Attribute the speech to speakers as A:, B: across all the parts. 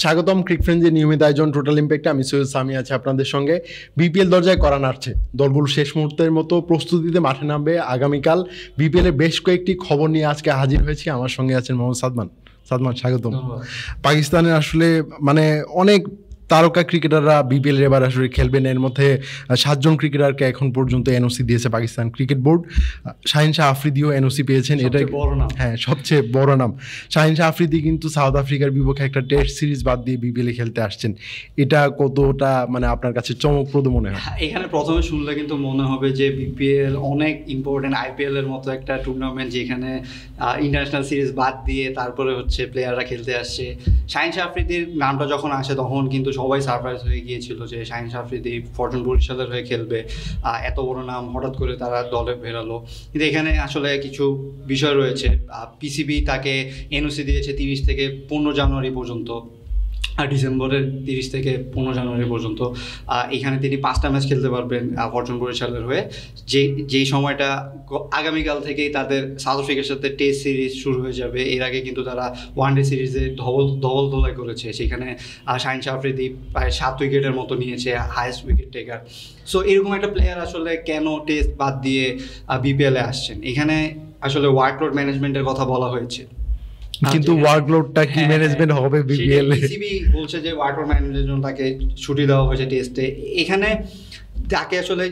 A: স্বাগতম ক্রিক ফ্রেন্ডের নিয়মিত আয়োজন টোটাল ইম্প্যাক্টে। আমি সৈয়দ সামি আছি আপনাদের সঙ্গে। বিপিএল দরজায় কড়া নাড়ছে, দলগুলো শেষ মুহূর্তের মতো প্রস্তুতিতে মাঠে নামবে আগামীকাল। বিপিএলের বেশ কয়েকটি খবর নিয়ে আজকে হাজির হয়েছি। আমার সঙ্গে আছেন মোহাম্মদ সাদমান। সাদমান, স্বাগতম। পাকিস্তানের আসলে মানে অনেক তারকা ক্রিকেটাররা বিপিএল এবার আসলে খেলবেন। এর মধ্যে 7 জন ক্রিকেটারকে এখন পর্যন্ত এনওসি দিয়েছে পাকিস্তান ক্রিকেট বোর্ড। শাহিন শাহ আফ্রিদিও এনওসি পেয়েছেন, এটা হ্যাঁ সবচেয়ে বড় নাম। শাহিন শাহ আফ্রিদি কিন্তু সাউথ আফ্রিকার বিপক্ষে একটা টেস্ট সিরিজ বাদ দিয়ে বিপিএলে খেলতে আসছেন। এটা কতটা মানে আপনার কাছে চমকপ্রদ মনে হয়?
B: এখানে প্রথমে শুনলে কিন্তু মনে হবে যে বিপিএল অনেক ইম্পর্টেন্ট, আইপিএল এর মতো একটা টুর্নামেন্ট যেখানে ইন্টারন্যাশনাল সিরিজ বাদ দিয়ে তারপরে হচ্ছে প্লেয়াররা খেলতে আসছে। শাহিন শাহ আফ্রিদির নামটা যখন আসে তখন কিন্তু সবাই সারপ্রাইজ হয়ে গিয়েছিল যে শাহিন শাহ আফ্রিদি ফরচুন বরিশালের হয়ে খেলবে, এত বড় নাম হঠাৎ করে তারা দলে বেরালো। কিন্তু এখানে আসলে কিছু বিষয় রয়েছে। পিসিবি তাকে এনওসি দিয়েছে 30 থেকে 15 জানুয়ারি পর্যন্ত, ডিসেম্বরের 30 থেকে 15 জানুয়ারি পর্যন্ত। এখানে তিনি 5টা ম্যাচ খেলতে পারবেন ফরচুন বরিশালের হয়ে। যেই সময়টা আগামীকাল থেকেই তাদের সাউথ আফ্রিকার সাথে টেস্ট সিরিজ শুরু হয়ে যাবে। এর আগে কিন্তু তারা ওয়ানডে সিরিজে ধবল ধোলাই করেছে, সেখানে শাহিন শাহ আফ্রিদি প্রায় 7 উইকেটের মতো নিয়েছে, হাইয়েস্ট উইকেট টেকার। সো এরকম একটা প্লেয়ার আসলে কেন টেস্ট বাদ দিয়ে বিপিএলে আসছেন? এখানে আসলে ওয়ার্কলোড ম্যানেজমেন্টের কথা বলা হয়েছে,
A: কিন্তু ওয়ার্কলোডটা কি ম্যানেজমেন্ট হবে বিপিএল এ?
B: পিসিবি বলছে যে ওয়ার্কলোড ম্যানেজমেন্টের জন্য তাকে ছুটি দেওয়া হয়েছে টেস্টে। এখানে তাকে আসলে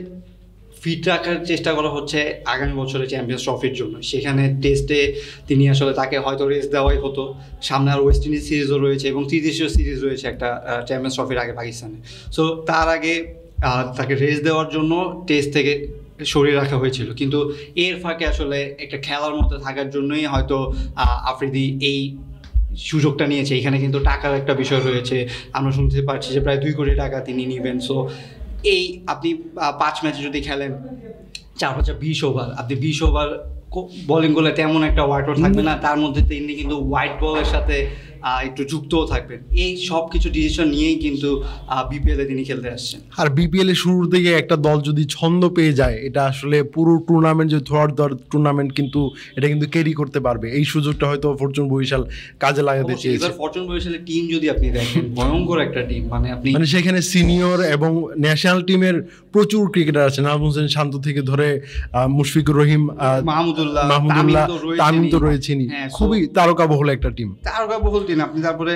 B: ফিট রাখার চেষ্টা করা হচ্ছে আগামী বছরের চ্যাম্পিয়ন্স ট্রফির জন্য। সেখানে টেস্টে তিনি আসলে তাকে হয়তো রেস্ট দেওয়াই হতো। সামনে আর ওয়েস্ট ইন্ডিজ সিরিজও রয়েছে এবং ত্রিদেশীয় সিরিজ রয়েছে একটা চ্যাম্পিয়ন্স ট্রফির আগে পাকিস্তানে। সো তার আগে তাকে রেস্ট দেওয়ার জন্য টেস্ট থেকে সরিয়ে রাখা হয়েছিল, কিন্তু এর ফাঁকে আসলে একটা খেলার মধ্যে থাকার জন্যই হয়তো আফ্রিদি এই সুযোগটা নিয়েছে। এখানে কিন্তু টাকার একটা বিষয় রয়েছে, আমরা শুনতে পারছি যে প্রায় 2 কোটি টাকা তিনি নেবেন। সো এই আপনি 5 ম্যাচে যদি খেলেন 4-20 ওভার, আপনি 20 ওভার বোলিং করলে তেমন একটা ওয়ার্কলোড থাকবে না। তার মধ্যে তিনি কিন্তু হোয়াইট বলের সাথে একটু যুক্তও থাকবেন। এই সব কিছু ডিসিশন নিয়েই কিন্তু বিপিএলে তিনি খেলতে আসছেন।
A: আর বিপিএল এর শুরুর দিকে একটা দল যদি ছন্দ পেয়ে যায়, এটা আসলে পুরো টুর্নামেন্ট যে থ্রুআউট দ্য টুর্নামেন্ট কিন্তু এটা কিন্তু ক্যারি করতে পারবে। এই সুযোগটা হয়তো ফরচুন বরিশাল কাজে লাগাতে চেয়েছে।
B: এবার ফরচুন বরিশালের টিম যদি আপনি দেখেন, ভয়ঙ্কর একটা টিম। মানে
A: সেখানে সিনিয়র এবং ন্যাশনাল টিমের প্রচুর ক্রিকেটার আছে। নাজমুল হোসেন শান্ত থেকে ধরে মুশফিকুর রহিম, মাহমুদুল্লাহ, তামিম তো রয়েছেনই। খুবই তারকাবহুল একটা টিম।
B: তারকাবহুল টিম। আপনি তারপরে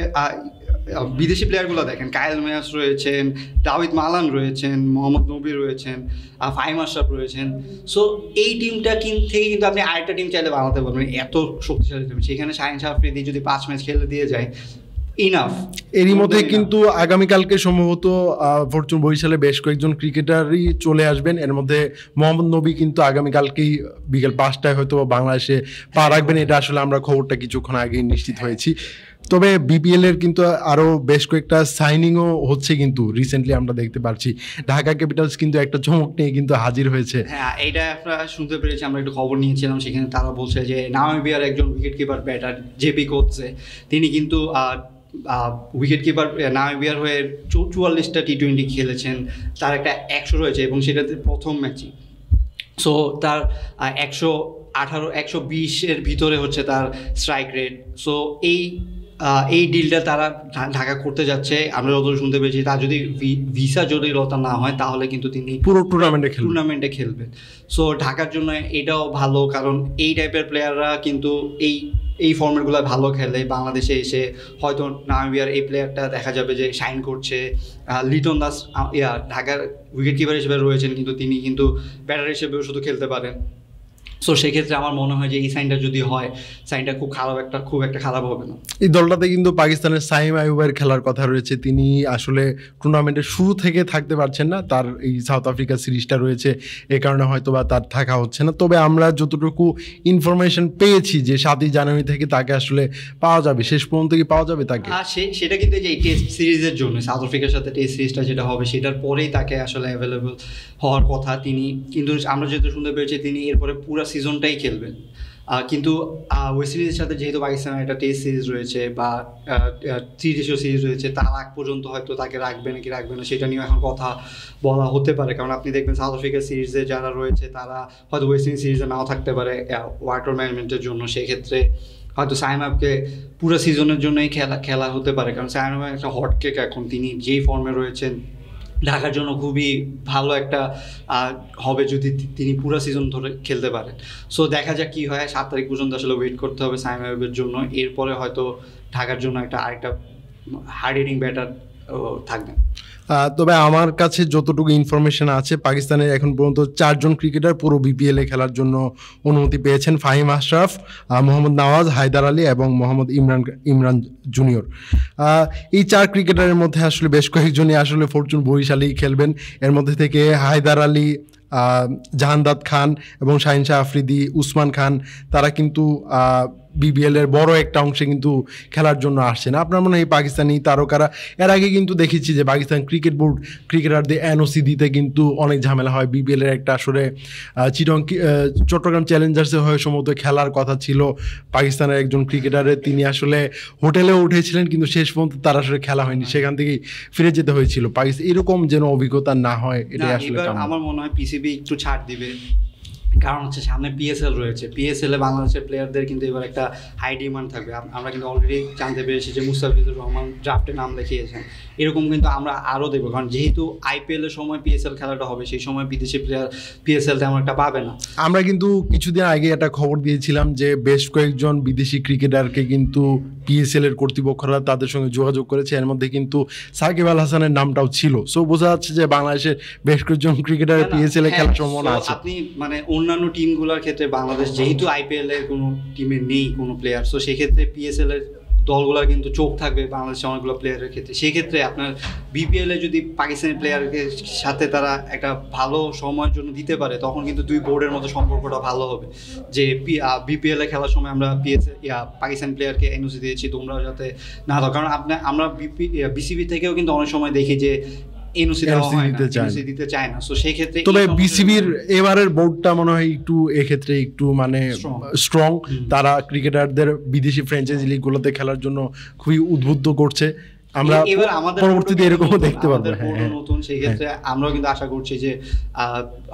B: বিদেশি প্লেয়ারগুলো দেখেন, কায়েল মেয়াস রয়েছেন, দাউদ মালান রয়েছেন, মোহাম্মদ নবী রয়েছেন, ফাহিম আশরাফ রয়েছেন। সো এই টিমটা থেকে কিন্তু আপনি আরেকটা টিম চাইলে বানাতে পারবেন, এত শক্তিশালী টিম। সেখানে শাহিন শাহ আফ্রিদি যদি 5 ম্যাচ খেলে দিয়ে যায়, ইনাফ।
A: এরই মধ্যে কিন্তু আগামীকালকে সম্ভবত ফরচুন বরিশালে বেশ কয়েকজন ক্রিকেটারই চলে আসবেন। এর মধ্যে মোহাম্মদ নবী কিন্তু আগামীকালকেই বিকেল 5টায় হয়তো বাংলাদেশে পা রাখবেন। এটা আসলে আমরা খবরটা কিছুক্ষণ আগেই নিশ্চিত হয়েছি। তবে বিপিএল এর কিন্তু আরও বেশ কয়েকটা সাইনিংও হচ্ছে কিন্তু রিসেন্টলি আমরা দেখতে পাচ্ছি। ঢাকা ক্যাপিটালস কিন্তু একটা চমক নিয়ে কিন্তু হাজির হয়েছে।
B: হ্যাঁ, এইটা আপনারা শুনতে পেরেছি, আমরা একটু খবর নিয়েছিলাম। সেখানে তারা বলছে যে নামিবিয়ার একজন উইকেট কিপার ব্যাটার জেপি কোচে, তিনি কিন্তু উইকেট কিপার নামিবিয়ার হয়ে 44টা টি20 খেলেছেন। তার একটা 100 রয়েছে এবং সেটাতে প্রথম ম্যাচই। সো তার 120-এর ভিতরে হচ্ছে তার স্ট্রাইক রেট। সো এই ডিলটা তারা ঢাকা করতে যাচ্ছে। আমরা যতদূর শুনতে পেরেছি, তার যদি ভিসা জটিলতা না হয় তাহলে কিন্তু তিনি
A: পুরো টুর্নামেন্টে
B: খেলবেন। সো ঢাকার জন্য এটাও ভালো, কারণ এই টাইপের প্লেয়াররা কিন্তু এই ফর্মেটগুলো ভালো খেলে। বাংলাদেশে এসে হয়তো নামিবিয়ার এই প্লেয়ারটা দেখা যাবে যে শাইন করছে। লিটন দাস ঢাকার উইকেট কিপার হিসেবে রয়েছেন, কিন্তু তিনি কিন্তু ব্যাটার হিসেবেও শুধু খেলতে পারেন। সো সেক্ষেত্রে আমার মনে হয় যে এই সাইনটা যদি হয়, সাইনটা খুব একটা খারাপ হবে না।
A: এই দলটাতে কিন্তু পাকিস্তানের সাইম আইয়ুবের খেলার কথা রয়েছে। তিনি আসলে টুর্নামেন্টের শুরু থেকে থাকতে পারছেন না, তার এই সাউথ আফ্রিকা সিরিজটা রয়েছে, এ কারণে হয়তো বা তার থাকা হচ্ছে না। তবে আমরা যতটুকু ইনফরমেশন পেয়েছি যে 7ই জানুয়ারি থেকে তাকে আসলে পাওয়া যাবে, শেষ পর্যন্ত কি পাওয়া যাবে তাকে?
B: সেটা কিন্তু যে এই টেস্ট সিরিজের জন্য, সাউথ আফ্রিকার সাথে টেস্ট সিরিজটা যেটা হবে সেটার পরেই তাকে আসলে অ্যাভেলেবল হওয়ার কথা। তিনি কিন্তু আমরা যেহেতু শুনতে পেরেছি তিনি এরপরে পুরো সিজনটাই খেলবেন। কিন্তু ওয়েস্ট ইন্ডিজের সাথে যেহেতু পাকিস্তানের একটা টেস্ট সিরিজ রয়েছে বা ত্রিদেশীয় সিরিজ রয়েছে, তার আগ পর্যন্ত হয়তো তাকে রাখবে নাকি রাখবে না সেটা নিয়ে এখন কথা বলা হতে পারে। কারণ আপনি দেখবেন সাউথ আফ্রিকা সিরিজে যারা রয়েছে তারা হয়তো ওয়েস্ট ইন্ডিজ সিরিজে নাও থাকতে পারে ওয়ার্কলোড ম্যানেজমেন্টের জন্য। সেক্ষেত্রে হয়তো সাইমাবকে পুরো সিজনের জন্যই খেলা হতে পারে, কারণ সাইমাব একটা হট কেক এখন, তিনি যেই ফর্মে রয়েছেন ঢাকার জন্য খুবই ভালো একটা হবে যদি তিনি পুরো সিজন ধরে খেলতে পারেন। সো দেখা যাক কী হয়, 7 তারিখ পর্যন্ত আসলে ওয়েট করতে হবে সাইমাবের জন্য। এরপরে হয়তো ঢাকার জন্য আরেকটা হার্ড হিটিং ব্যাটার থাকবে।
A: তবে আমার কাছে যতটুকু ইনফরমেশন আছে, পাকিস্তানের এখন পর্যন্ত 4 জন ক্রিকেটার পুরো বিপিএলে খেলার জন্য অনুমতি পেয়েছেন। ফাহিম আশরাফ, মোহাম্মদ নওয়াজ, হায়দার আলী এবং মোহাম্মদ ইমরান জুনিয়র। এই 4 ক্রিকেটারের মধ্যে আসলে বেশ কয়েকজনই আসলে ফরচুন বরিশালেই খেলবেন। এর মধ্যে থেকে হায়দার আলী, জাহানদাদ খান এবং শাহিন শাহ আফ্রিদি, উসমান খান, তারা কিন্তু বিপিএলের বড় একটা অংশে কিন্তু খেলার জন্য আসছে না। আপনার মনে হয় পাকিস্তানি তারকারা, এর আগে কিন্তু দেখেছি যে পাকিস্তান ক্রিকেট বোর্ড ক্রিকেটারদের এনওসি দিতে কিন্তু অনেক ঝামেলা হয়। বিপিএলের একটা আসলে চট্টগ্রাম চ্যালেঞ্জার্সে হয়ে সম্ভবত খেলার কথা ছিল পাকিস্তানের একজন ক্রিকেটারের, তিনি আসলে হোটেলেও উঠেছিলেন কিন্তু শেষ পর্যন্ত তার আসলে খেলা হয়নি, সেখান থেকেই ফিরে যেতে হয়েছিল। পাকিস্তান এরকম যেন অভিজ্ঞতা না হয়, এটাই আসলে
B: আমার মনে হয় পিসিবি একটু ছাড় দিবে, কারণ হচ্ছে সামনে পিএসএল রয়েছে। পিএসএলে বাংলাদেশের প্লেয়ারদের কিন্তু এবার একটা হাই ডিমান্ড থাকবে। আমরা কিন্তু অলরেডি জানতে পেরেছি যে মুস্তাফিজুর রহমান ড্রাফটে নাম লিখিয়েছেন, এরকম কিন্তু আমরা আরও দেখবো, কারণ যেহেতু আইপিএলের সময় পিএসএল খেলাটা হবে, সেই সময় বিদেশি প্লেয়ার পিএসএল তেমন একটা পাবে না।
A: আমরা কিন্তু কিছুদিন আগে একটা খবর দিয়েছিলাম যে বেশ কয়েকজন বিদেশি ক্রিকেটারকে কিন্তু পিএসএল এর কর্তৃপক্ষরা তাদের সঙ্গে যোগাযোগ করেছে, এর মধ্যে কিন্তু সাকিব আল হাসানের নামটাও ছিল। সো বোঝা যাচ্ছে যে বাংলাদেশের বেশ কয়েকজন ক্রিকেটারের পিএসএল এ খেলার সম্ভাবনা আছে।
B: আপনি মানে অন্যান্য টিমগুলোর ক্ষেত্রে বাংলাদেশ যেহেতু আইপিএল এর কোনো টিমে নেই কোনো প্লেয়ার, সো সেক্ষেত্রে পিএসএল এর দলগুলোর কিন্তু চোখ থাকবে বাংলাদেশের অনেকগুলো প্লেয়ারের ক্ষেত্রে। সেক্ষেত্রে আপনার বিপিএলে যদি পাকিস্তানি প্লেয়ারের সাথে তারা একটা ভালো সময়ের জন্য দিতে পারে, তখন কিন্তু দুই বোর্ডের মধ্যে সম্পর্কটা ভালো হবে, যে বিপিএলে খেলার সময় আমরা পাকিস্তানি প্লেয়ারকে এনওসি দিয়েছি, তোমরা যাতে না দাও। কারণ আমরা বিসিবি থেকেও কিন্তু অনেক সময় দেখি যে এনওসি দিতে চায় না। সো সেই ক্ষেত্রে
A: তবে বিসিবির এবারের বোর্ডটা মনে হয় একটু এক্ষেত্রে একটু মানে স্ট্রং, তারা ক্রিকেটারদের বিদেশি ফ্র্যাঞ্চাইজি লিগগুলোতে খেলার জন্য খুবই উদ্বুদ্ধ করছে। আমরা পরবর্তীতে এরকমও দেখতে পারবো।
B: নতুন সেই ক্ষেত্রে আমরাও কিন্তু আশা করছি যে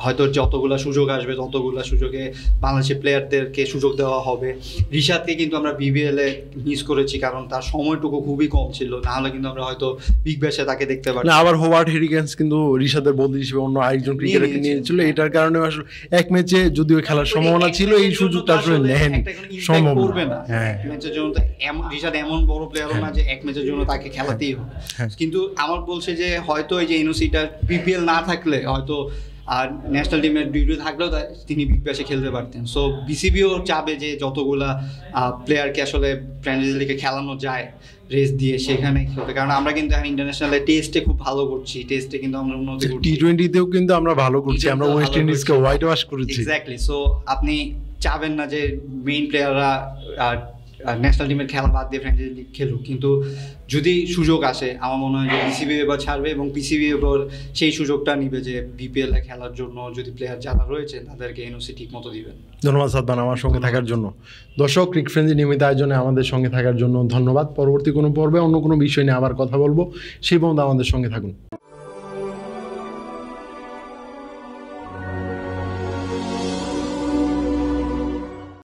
B: হয়তো যতগুলো সুযোগ আসবে ততগুলো সুযোগে বাংলাদেশের প্লেয়ারদেরকে সুযোগ দেওয়া হবে। রিশাদকে কিন্তু আমরা বিবিএলে মিস করেছি, কারণ তার সময়টুকু খুবই কম ছিল, না হলে কিন্তু আমরা হয়তো বিগ ব্যাশে তাকে দেখতে পারি।
A: আবার হোয়ার্ড হেরিকেন্স কিন্তু রিশাদের বদলি হিসেবে অন্য আরেকজন ক্রিকেটারকে নিয়েছিল, এটার কারণে আসলে এক ম্যাচে যদিও খেলার সম্ভাবনা ছিল, এই সুযোগটা আসলে নেয়নি, সম্ভব করবে না।
B: ম্যাচের জন্য রিশাদ এমন বড় প্লেয়ারও না যে এক ম্যাচের জন্য তাকে খেলাতেই হবে। কিন্তু আমার বলছে যে হয়তো এই যে এনওসিটা বিপিএল না থাকলে হয়তো আর ন্যাশনাল টিমের ডিউটি থাকলেও তিনি বিগ ব্যাশে খেলতে পারতেন। সো বিসিবিও চাবে যে যতগুলা প্লেয়ারকে আসলে ফ্র্যাঞ্চাইজি লিগে খেলানো যায় রেস দিয়ে সেখানে খেলতে, কারণ আমরা কিন্তু ইন্টারন্যাশনাল টেস্টে খুব ভালো করছি, টেস্টে কিন্তু আমরা উন্নতি করছি,
A: টি20তেও কিন্তু আমরা ভালো করছি, আমরা ওয়েস্ট ইন্ডিজকে হোয়াইট ওয়াশ করেছি।
B: এক্স্যাক্টলি। সো আপনি চাবেন না যে মেইন প্লেয়াররা ন্যাশনাল টিমের খেলা বাদ দিয়ে ফ্র্যাঞ্চাইজি লিগ খেলুক, কিন্তু যদি সুযোগ আসে আমার মনে হয় যে বিসিবি এবার ছাড়বে এবং বিসিবি এবার সেই সুযোগটা নিবে যে বিপিএল এ খেলার জন্য যদি প্লেয়ার যারা রয়েছে তাদেরকে এনওসি ঠিক মতো দিবেন।
A: ধন্যবাদ সাদমান আমার সঙ্গে থাকার জন্য। দর্শক, ক্রিকেট ফ্রেন্ডজি নিয়মিত আয়োজনে আমাদের সঙ্গে থাকার জন্য ধন্যবাদ। পরবর্তী কোনো পর্বে অন্য কোনো বিষয় নিয়ে আবার কথা বলবো, সেই পর্যন্ত আমাদের সঙ্গে থাকুন।